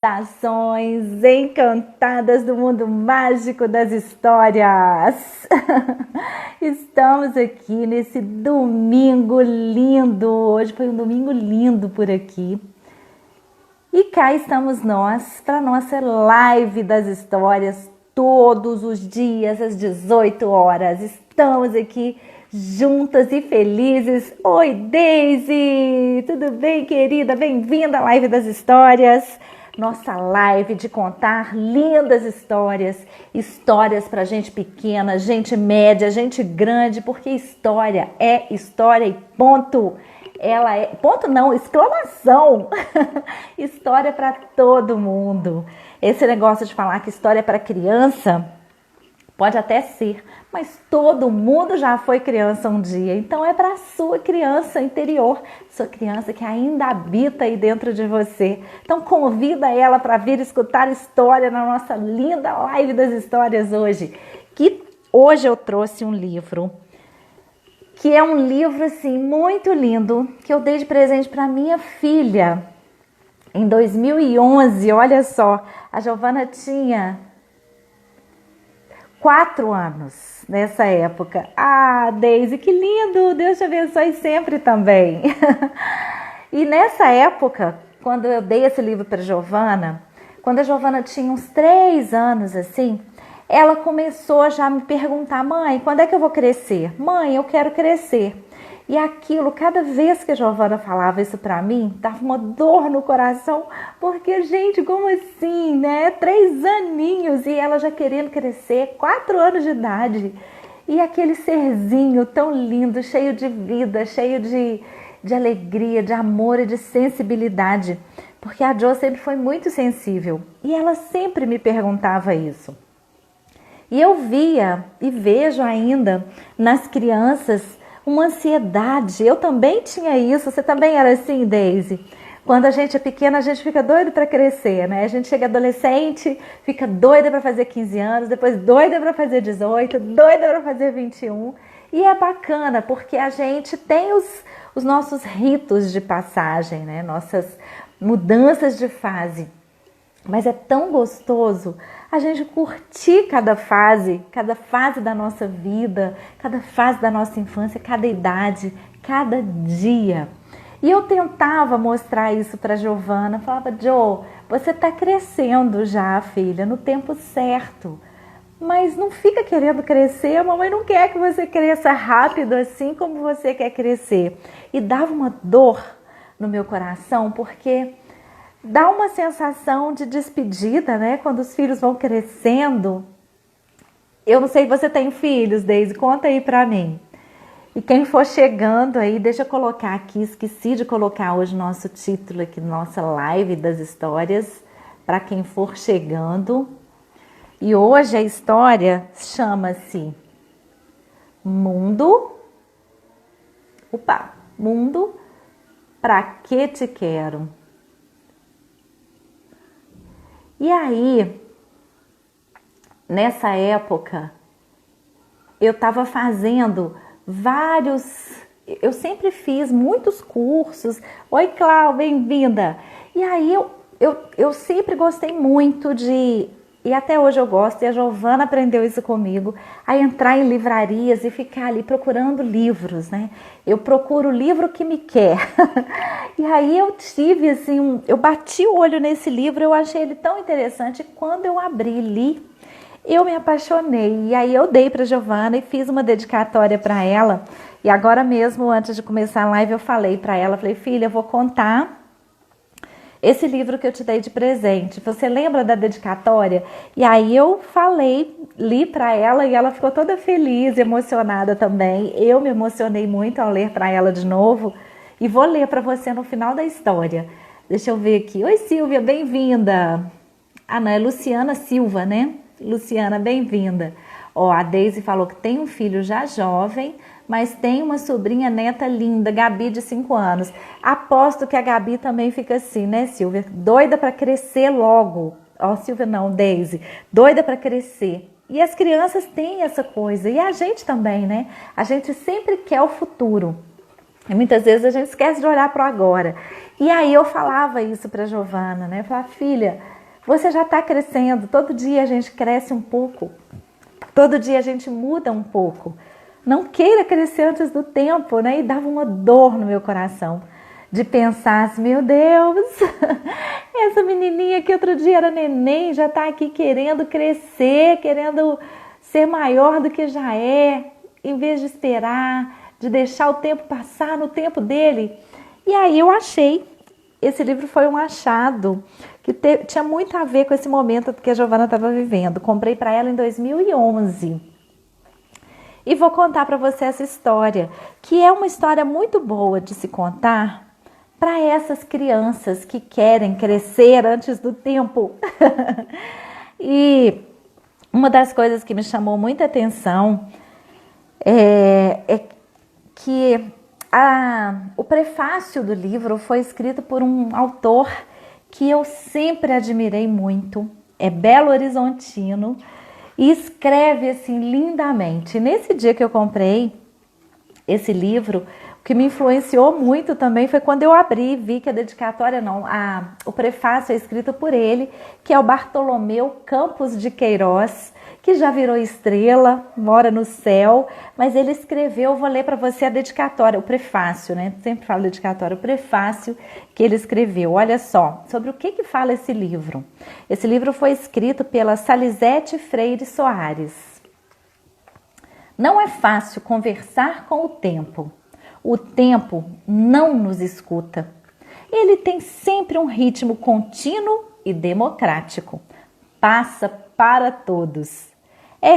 Saudações encantadas do mundo mágico das histórias! Estamos aqui nesse domingo lindo. Hoje foi um domingo lindo por aqui. E cá estamos nós para nossa live das histórias todos os dias às 18 horas. Estamos aqui juntas e felizes. Oi, Daisy! Tudo bem, querida? Bem-vinda à live das histórias. Nossa live de contar lindas histórias, histórias para gente pequena, gente média, gente grande, porque história é história e ponto. Ela é, ponto não, exclamação, história para todo mundo. Esse negócio de falar que história é para criança, pode até ser, mas todo mundo já foi criança um dia, então é para a sua criança interior, sua criança que ainda habita aí dentro de você. Então convida ela para vir escutar história na nossa linda live das histórias hoje. Que hoje eu trouxe um livro, que é um livro assim muito lindo, que eu dei de presente para minha filha em 2011. Olha só, a Giovana tinha 4 anos nessa época. Ah, Daisy, que lindo! Deus te abençoe sempre também. E nessa época, quando eu dei esse livro para Giovana, quando a Giovana tinha uns 3 anos assim, ela começou já a me perguntar: mãe, quando é que eu vou crescer? Mãe, eu quero crescer. E aquilo, cada vez que a Giovana falava isso pra mim, dava uma dor no coração, porque, gente, como assim, né? 3 aninhos e ela já querendo crescer, 4 anos de idade. E aquele serzinho tão lindo, cheio de vida, cheio de alegria, de amor e de sensibilidade. Porque a Jo sempre foi muito sensível e ela sempre me perguntava isso. E eu via e vejo ainda nas crianças uma ansiedade. Eu também tinha isso. Você também era assim, Daisy? Quando a gente é pequena, a gente fica doido para crescer, né? A gente chega adolescente, fica doida para fazer 15 anos, depois doida para fazer 18, doida para fazer 21. E é bacana, porque a gente tem os nossos ritos de passagem, né? Nossas mudanças de fase. Mas é tão gostoso a gente curtir cada fase da nossa vida, cada fase da nossa infância, cada idade, cada dia. E eu tentava mostrar isso para Giovana, falava: Jo, você está crescendo já, filha, no tempo certo. Mas não fica querendo crescer, a mamãe não quer que você cresça rápido assim como você quer crescer. E dava uma dor no meu coração, porque dá uma sensação de despedida, né? Quando os filhos vão crescendo. Eu não sei se você tem filhos, Daisy, conta aí pra mim. E quem for chegando aí, deixa eu colocar aqui, esqueci de colocar hoje nosso título aqui, nossa live das histórias, para quem for chegando. E hoje a história chama-se Mundo, pra que te quero? E aí, nessa época, eu estava fazendo eu sempre fiz muitos cursos. Oi, Clau, bem-vinda! E aí, eu sempre gostei muito e até hoje eu gosto, e a Giovana aprendeu isso comigo, a entrar em livrarias e ficar ali procurando livros, né? Eu procuro o livro que me quer. E aí eu tive assim, eu bati o olho nesse livro, eu achei ele tão interessante, quando eu abri, li, eu me apaixonei. E aí eu dei para Giovana e fiz uma dedicatória para ela. E agora mesmo, antes de começar a live, eu falei para ela, falei: filha, eu vou contar esse livro que eu te dei de presente. Você lembra da dedicatória? E aí eu falei, li para ela e ela ficou toda feliz, emocionada também. Eu me emocionei muito ao ler para ela de novo e vou ler para você no final da história. Deixa eu ver aqui. Oi, Silvia, bem-vinda. Ah, não, é Luciana Silva, né? Luciana, bem-vinda. Ó, a Daisy falou que tem um filho já jovem, mas tem uma sobrinha neta linda, Gabi, de 5 anos. Aposto que a Gabi também fica assim, né, Silvia? Doida para crescer logo. Ó, Silvia não, Daisy. Doida para crescer. E as crianças têm essa coisa. E a gente também, né? A gente sempre quer o futuro. E muitas vezes a gente esquece de olhar para o agora. E aí eu falava isso para a Giovana, né? Eu falava, filha, você já está crescendo, todo dia a gente cresce um pouco, todo dia a gente muda um pouco. Não queira crescer antes do tempo, né? E dava uma dor no meu coração de pensar assim, meu Deus, essa menininha que outro dia era neném já está aqui querendo crescer, querendo ser maior do que já é, em vez de esperar, de deixar o tempo passar no tempo dele. E aí eu achei, esse livro foi um achado que tinha muito a ver com esse momento que a Giovana estava vivendo. Comprei para ela em 2011. E vou contar para você essa história, que é uma história muito boa de se contar para essas crianças que querem crescer antes do tempo. E uma das coisas que me chamou muita atenção é que o prefácio do livro foi escrito por um autor que eu sempre admirei muito, é Belo Horizontino, e escreve assim lindamente. Nesse dia que eu comprei esse livro, o que me influenciou muito também foi quando eu abri, vi que a dedicatória o prefácio é escrito por ele, que é o Bartolomeu Campos de Queiroz, que já virou estrela, mora no céu, mas ele escreveu, vou ler para você a dedicatória, o prefácio, né? Sempre falo dedicatória, o prefácio que ele escreveu. Olha só, sobre o que fala esse livro. Esse livro foi escrito pela Salizete Freire Soares. Não é fácil conversar com o tempo. O tempo não nos escuta. Ele tem sempre um ritmo contínuo e democrático. Passa para todos. É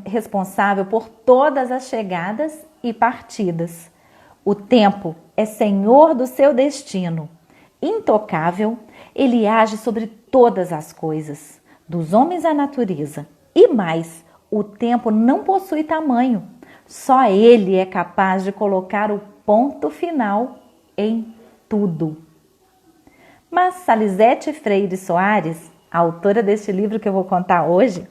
responsável por todas as chegadas e partidas. O tempo é senhor do seu destino. Intocável, ele age sobre todas as coisas, dos homens à natureza. E mais, o tempo não possui tamanho. Só ele é capaz de colocar o ponto final em tudo. Mas Salizete Freire Soares, a autora deste livro que eu vou contar hoje,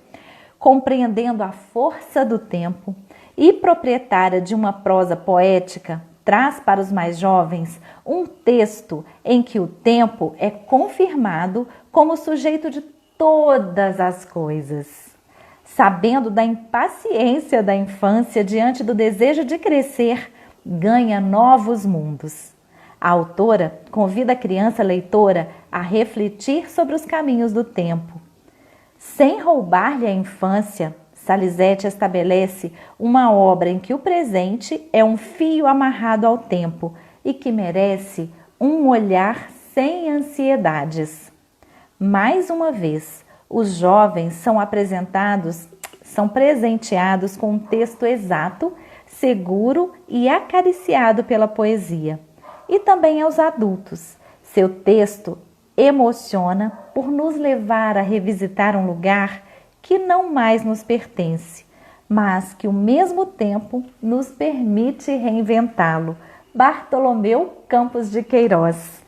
compreendendo a força do tempo e proprietária de uma prosa poética, traz para os mais jovens um texto em que o tempo é confirmado como sujeito de todas as coisas. Sabendo da impaciência da infância diante do desejo de crescer, ganha novos mundos. A autora convida a criança leitora a refletir sobre os caminhos do tempo. Sem roubar-lhe a infância, Salizete estabelece uma obra em que o presente é um fio amarrado ao tempo e que merece um olhar sem ansiedades. Mais uma vez, os jovens são presenteados com um texto exato, seguro e acariciado pela poesia. E também aos adultos. Seu texto emociona por nos levar a revisitar um lugar que não mais nos pertence, mas que ao mesmo tempo nos permite reinventá-lo. Bartolomeu Campos de Queiroz.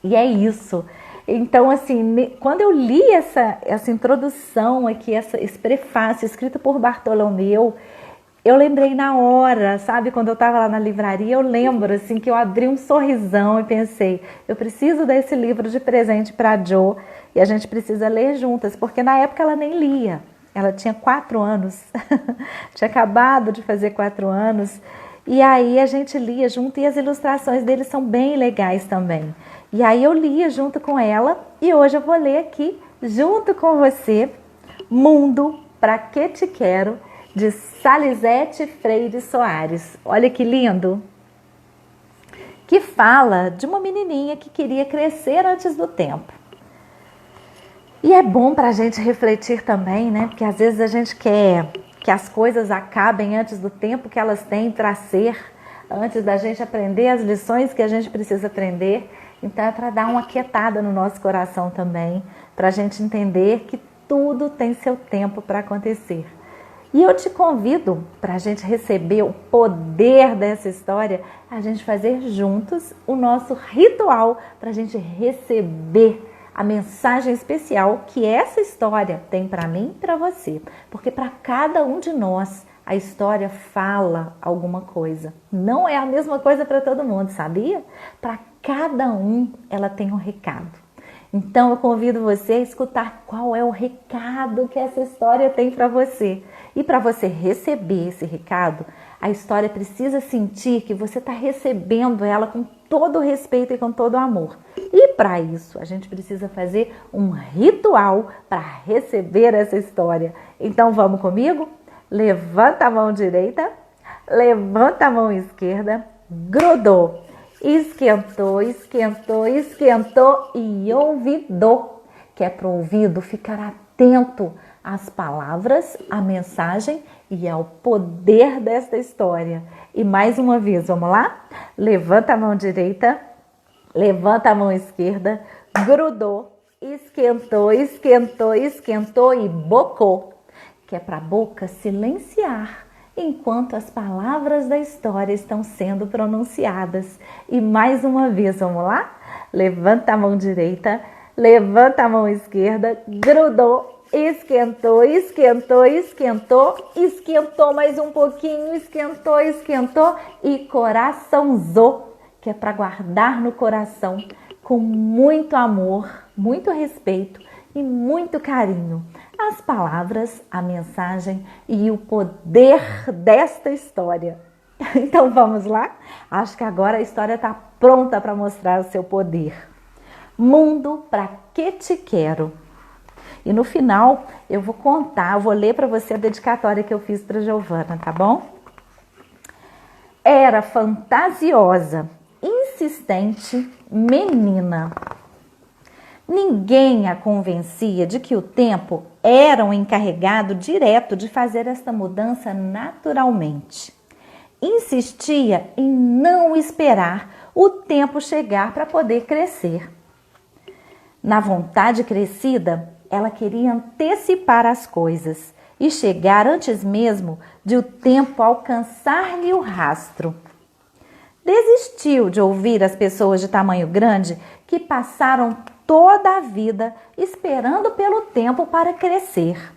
E é isso. Então, assim, quando eu li essa introdução aqui, esse prefácio escrito por Bartolomeu, eu lembrei na hora, sabe? Quando eu estava lá na livraria, eu lembro assim que eu abri um sorrisão e pensei, eu preciso desse livro de presente para a Jo e a gente precisa ler juntas, porque na época ela nem lia. Ela tinha 4 anos, tinha acabado de fazer 4 anos. E aí a gente lia junto e as ilustrações dele são bem legais também. E aí eu lia junto com ela e hoje eu vou ler aqui junto com você Mundo, Pra Que Te Quero, de Salizete Freire Soares. Olha que lindo! Que fala de uma menininha que queria crescer antes do tempo. E é bom para a gente refletir também, né? Porque às vezes a gente quer que as coisas acabem antes do tempo que elas têm para ser, antes da gente aprender as lições que a gente precisa aprender. Então é para dar uma quietada no nosso coração também, para a gente entender que tudo tem seu tempo para acontecer. E eu te convido para a gente receber o poder dessa história, a gente fazer juntos o nosso ritual para a gente receber a mensagem especial que essa história tem para mim e para você. Porque para cada um de nós, a história fala alguma coisa. Não é a mesma coisa para todo mundo, sabia? Para cada um ela tem um recado. Então eu convido você a escutar qual é o recado que essa história tem para você. E para você receber esse recado, a história precisa sentir que você está recebendo ela com todo o respeito e com todo o amor. E para isso, a gente precisa fazer um ritual para receber essa história. Então vamos comigo? Levanta a mão direita, levanta a mão esquerda, grudou, esquentou, esquentou, esquentou e ouvidou, que é para o ouvido ficar atento às palavras, à mensagem e ao poder desta história. E mais uma vez, vamos lá? Levanta a mão direita, levanta a mão esquerda, grudou, esquentou, esquentou, esquentou e bocou, que é para a boca silenciar enquanto as palavras da história estão sendo pronunciadas. E mais uma vez, vamos lá? Levanta a mão direita, levanta a mão esquerda, grudou, esquentou, esquentou, esquentou, esquentou mais um pouquinho, esquentou, esquentou e coraçãozou, que é para guardar no coração com muito amor, muito respeito e muito carinho as palavras, a mensagem e o poder desta história. Então vamos lá? Acho que agora a história está pronta para mostrar o seu poder. Mundo, pra que te quero? E no final eu vou contar, eu vou ler para você a dedicatória que eu fiz para Giovana, tá bom? Era fantasiosa, insistente menina. Ninguém a convencia de que o tempo era um encarregado direto de fazer esta mudança naturalmente. Insistia em não esperar o tempo chegar para poder crescer. Na vontade crescida, ela queria antecipar as coisas e chegar antes mesmo de o tempo alcançar-lhe o rastro. Desistiu de ouvir as pessoas de tamanho grande que passaram toda a vida esperando pelo tempo para crescer.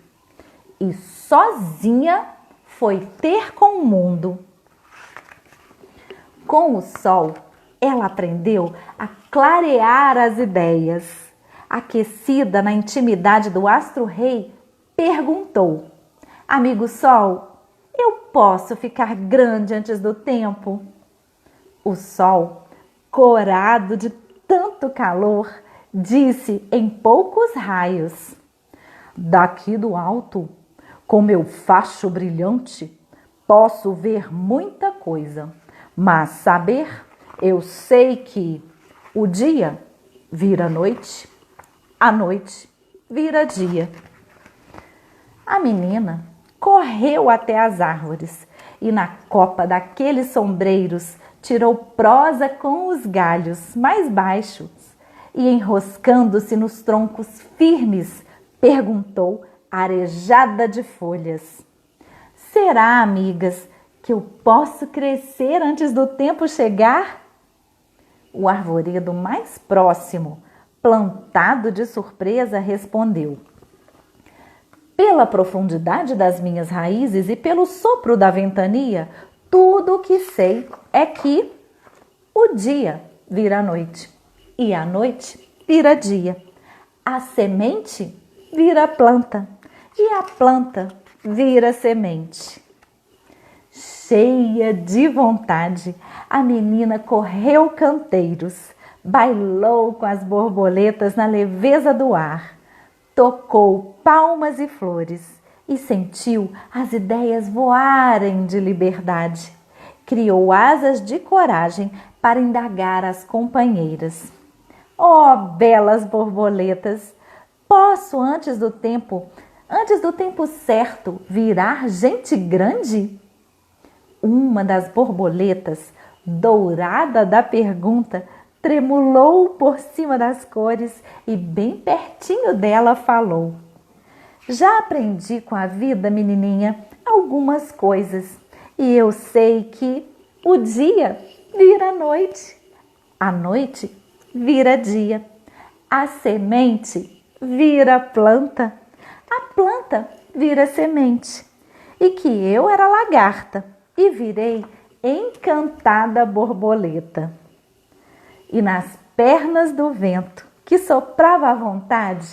E sozinha foi ter com o mundo. Com o sol, ela aprendeu a clarear as ideias. Aquecida na intimidade do astro-rei, perguntou: Amigo Sol, eu posso ficar grande antes do tempo? O sol, corado de tanto calor, disse em poucos raios: Daqui do alto, com meu facho brilhante, posso ver muita coisa, mas saber, eu sei que o dia vira noite, a noite vira dia. A menina correu até as árvores e na copa daqueles sombreiros tirou prosa com os galhos mais baixos e, enroscando-se nos troncos firmes, perguntou, arejada de folhas: Será, amigas, que eu posso crescer antes do tempo chegar? O arvoredo mais próximo, plantado de surpresa, respondeu: Pela profundidade das minhas raízes e pelo sopro da ventania, tudo o que sei é que o dia vira noite e a noite vira dia. A semente vira planta e a planta vira semente. Cheia de vontade, a menina correu canteiros, bailou com as borboletas na leveza do ar, tocou palmas e flores e sentiu as ideias voarem de liberdade. Criou asas de coragem para indagar as companheiras. Oh, belas borboletas, posso antes do tempo certo, virar gente grande? Uma das borboletas, dourada da pergunta, tremulou por cima das cores e bem pertinho dela falou: Já aprendi com a vida, menininha, algumas coisas e eu sei que o dia vira noite, a noite vira dia, a semente vira planta, a planta vira semente e que eu era lagarta e virei encantada borboleta. E nas pernas do vento, que soprava à vontade,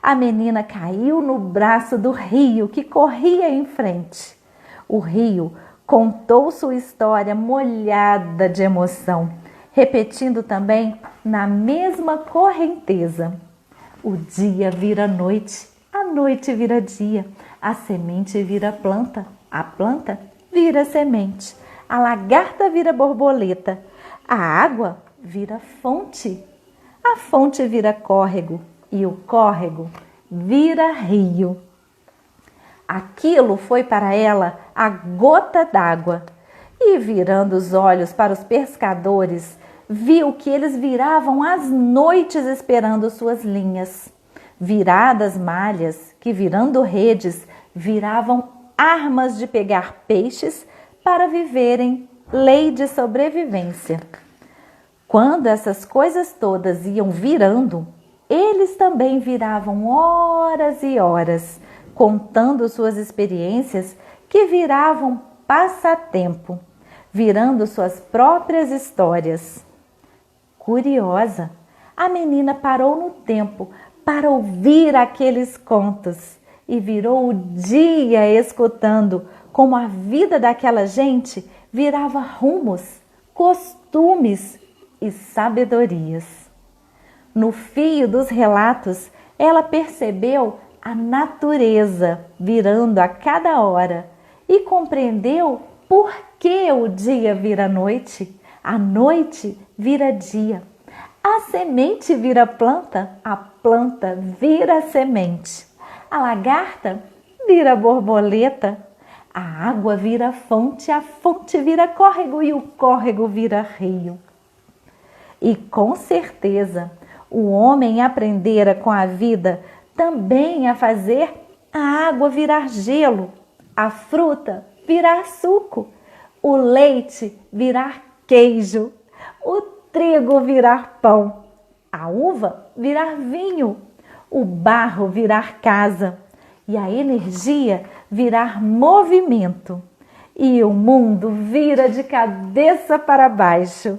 a menina caiu no braço do rio que corria em frente. O rio contou sua história molhada de emoção, repetindo também na mesma correnteza. O dia vira noite, a noite vira dia, a semente vira planta, a planta vira semente, a lagarta vira borboleta, a água vira fonte, a fonte vira córrego e o córrego vira rio. Aquilo foi para ela a gota d'água e, virando os olhos para os pescadores, viu que eles viravam as noites esperando suas linhas. Viradas malhas que, virando redes, viravam armas de pegar peixes para viverem lei de sobrevivência. Quando essas coisas todas iam virando, eles também viravam horas e horas, contando suas experiências que viravam passatempo, virando suas próprias histórias. Curiosa, a menina parou no tempo para ouvir aqueles contos e virou o dia escutando como a vida daquela gente virava rumos, costumes e sabedorias. No fio dos relatos, ela percebeu a natureza virando a cada hora e compreendeu por que o dia vira noite, a noite vira dia, a semente vira planta, a planta vira semente, a lagarta vira borboleta, a água vira fonte, a fonte vira córrego e o córrego vira rio. E com certeza o homem aprendera com a vida também a fazer a água virar gelo, a fruta virar suco, o leite virar queijo, o trigo virar pão, a uva virar vinho, o barro virar casa e a energia virar movimento. E o mundo vira de cabeça para baixo.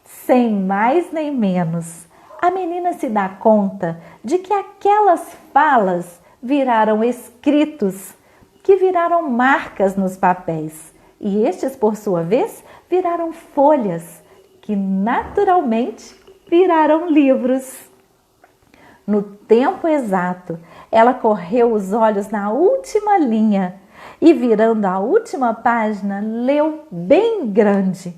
Sem mais nem menos, a menina se dá conta de que aquelas falas viraram escritos, que viraram marcas nos papéis. E estes, por sua vez, viraram folhas, que naturalmente viraram livros. No tempo exato, ela correu os olhos na última linha e, virando a última página, leu bem grande: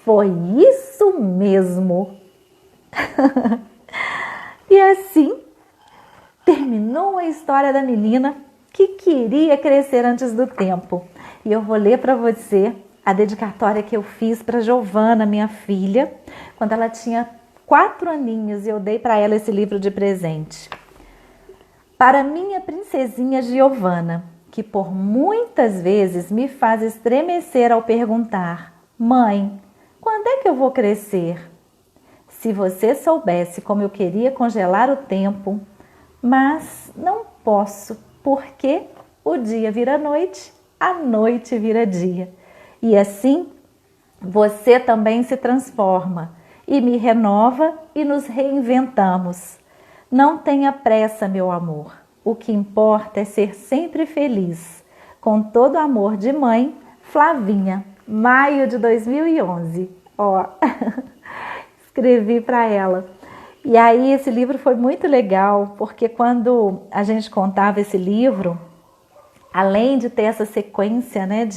foi isso mesmo! E assim terminou a história da menina que queria crescer antes do tempo. E eu vou ler para você a dedicatória que eu fiz para Giovana, minha filha, quando ela tinha 4 aninhos, e eu dei para ela esse livro de presente. Para minha princesinha Giovana, que por muitas vezes me faz estremecer ao perguntar: mãe, quando é que eu vou crescer? Se você soubesse como eu queria congelar o tempo, mas não posso, porque o dia vira noite, a noite vira dia. E assim, você também se transforma e me renova e nos reinventamos. Não tenha pressa, meu amor. O que importa é ser sempre feliz. Com todo o amor de mãe, Flavinha, maio de 2011. Ó, escrevi para ela. E aí esse livro foi muito legal, porque quando a gente contava esse livro, além de ter essa sequência, né,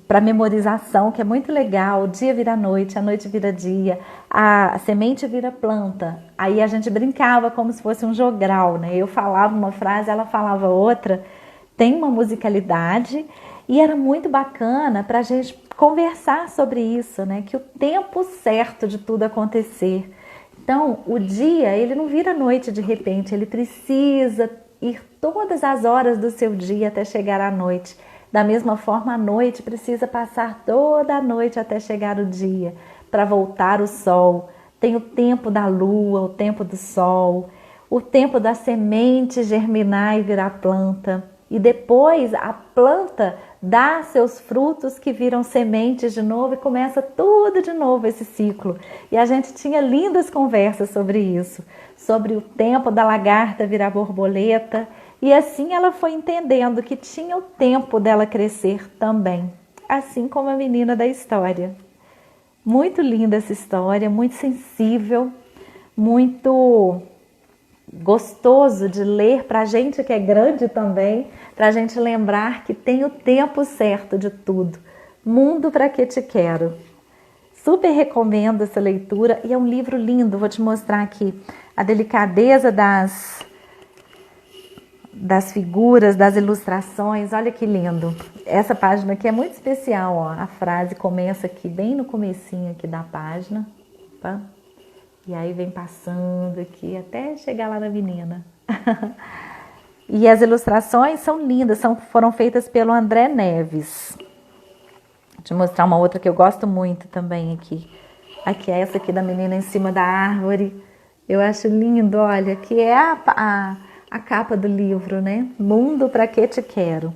para memorização, que é muito legal, o dia vira noite, a noite vira dia, a semente vira planta. Aí a gente brincava como se fosse um jogral, né? Eu falava uma frase, ela falava outra. Tem uma musicalidade e era muito bacana para a gente conversar sobre isso, né? Que o tempo certo de tudo acontecer. Então, o dia, ele não vira noite de repente, ele precisa ir todas as horas do seu dia até chegar à noite. Da mesma forma, a noite precisa passar toda a noite até chegar o dia, para voltar o sol. Tem o tempo da lua, o tempo do sol, o tempo da semente germinar e virar planta, e depois a planta dá seus frutos que viram sementes de novo e começa tudo de novo esse ciclo. E a gente tinha lindas conversas sobre isso, sobre o tempo da lagarta virar borboleta, e assim ela foi entendendo que tinha o tempo dela crescer também, assim como a menina da história. Muito linda essa história, muito sensível, muito gostoso de ler para a gente que é grande também, para a gente lembrar que tem o tempo certo de tudo. Mundo para que te quero. Super recomendo essa leitura e é um livro lindo. Vou te mostrar aqui a delicadeza das figuras, das ilustrações. Olha que lindo. Essa página aqui é muito especial, ó. A frase começa aqui bem no comecinho aqui da página. Opa. E aí vem passando aqui até chegar lá na menina. E as ilustrações são lindas, foram feitas pelo André Neves. Vou te mostrar uma outra que eu gosto muito também aqui. Aqui é essa aqui da menina em cima da árvore. Eu acho lindo, olha, que é a capa do livro, né? Mundo pra que te quero.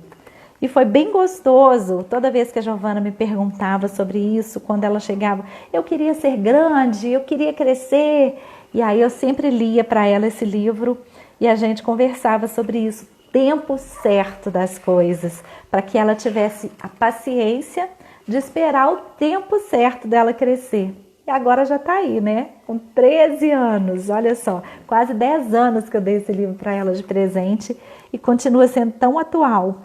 E foi bem gostoso, toda vez que a Giovana me perguntava sobre isso, quando ela chegava, eu queria ser grande, eu queria crescer. E aí eu sempre lia para ela esse livro e a gente conversava sobre isso, tempo certo das coisas, para que ela tivesse a paciência de esperar o tempo certo dela crescer. E agora já está aí, né? Com 13 anos, olha só, quase 10 anos que eu dei esse livro para ela de presente e continua sendo tão atual.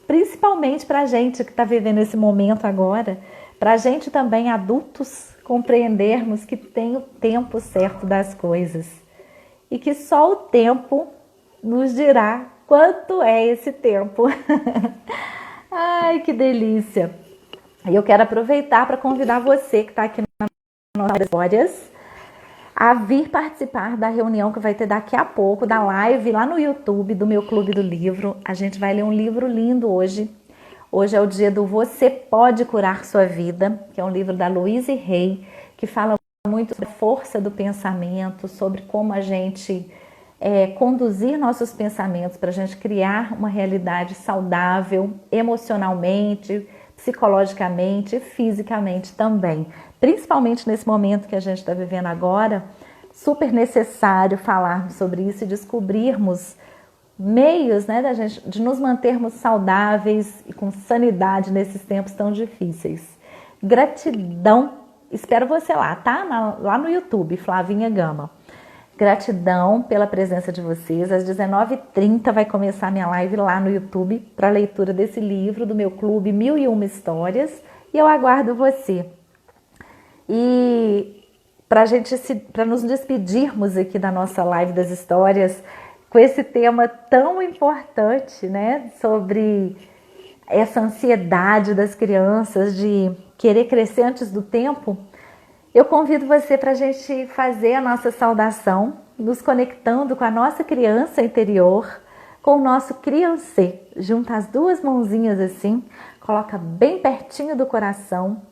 Principalmente para a gente que está vivendo esse momento agora, para a gente também, adultos, compreendermos que tem o tempo certo das coisas e que só o tempo nos dirá quanto é esse tempo. Ai, que delícia! E eu quero aproveitar para convidar você que está aqui na nossa Histórias a vir participar da reunião que vai ter daqui a pouco, da live lá no YouTube do meu Clube do Livro. A gente vai ler um livro lindo hoje. Hoje é o dia do Você Pode Curar Sua Vida, que é um livro da Louise Hay, que fala muito sobre a força do pensamento, sobre como a gente conduzir nossos pensamentos para a gente criar uma realidade saudável, emocionalmente, psicologicamente e fisicamente também. Principalmente nesse momento que a gente está vivendo agora, super necessário falarmos sobre isso e descobrirmos meios, né, de nos mantermos saudáveis e com sanidade nesses tempos tão difíceis. Gratidão, espero você lá, tá? Lá no YouTube, Flavinha Gama. Gratidão pela presença de vocês. Às 19h30 vai começar a minha live lá no YouTube para a leitura desse livro do meu clube 1001 Histórias e eu aguardo você. E para nos despedirmos aqui da nossa live das histórias com esse tema tão importante, né, sobre essa ansiedade das crianças de querer crescer antes do tempo, eu convido você para a gente fazer a nossa saudação, nos conectando com a nossa criança interior, com o nosso criancê. Junta as duas mãozinhas assim, coloca bem pertinho do coração.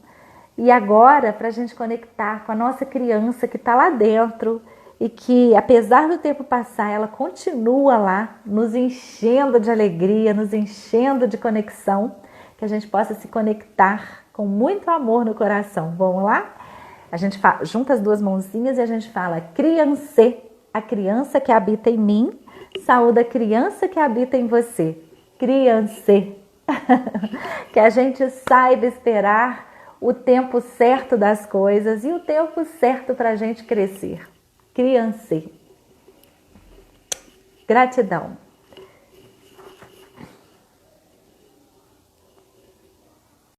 E agora, para a gente conectar com a nossa criança que está lá dentro e que, apesar do tempo passar, ela continua lá, nos enchendo de alegria, nos enchendo de conexão, que a gente possa se conectar com muito amor no coração. Vamos lá? A gente junta as duas mãozinhas e a gente fala: criancê, a criança que habita em mim, saúde a criança que habita em você. Criancê. Que a gente saiba esperar o tempo certo das coisas e o tempo certo para a gente crescer. Criancê. Gratidão.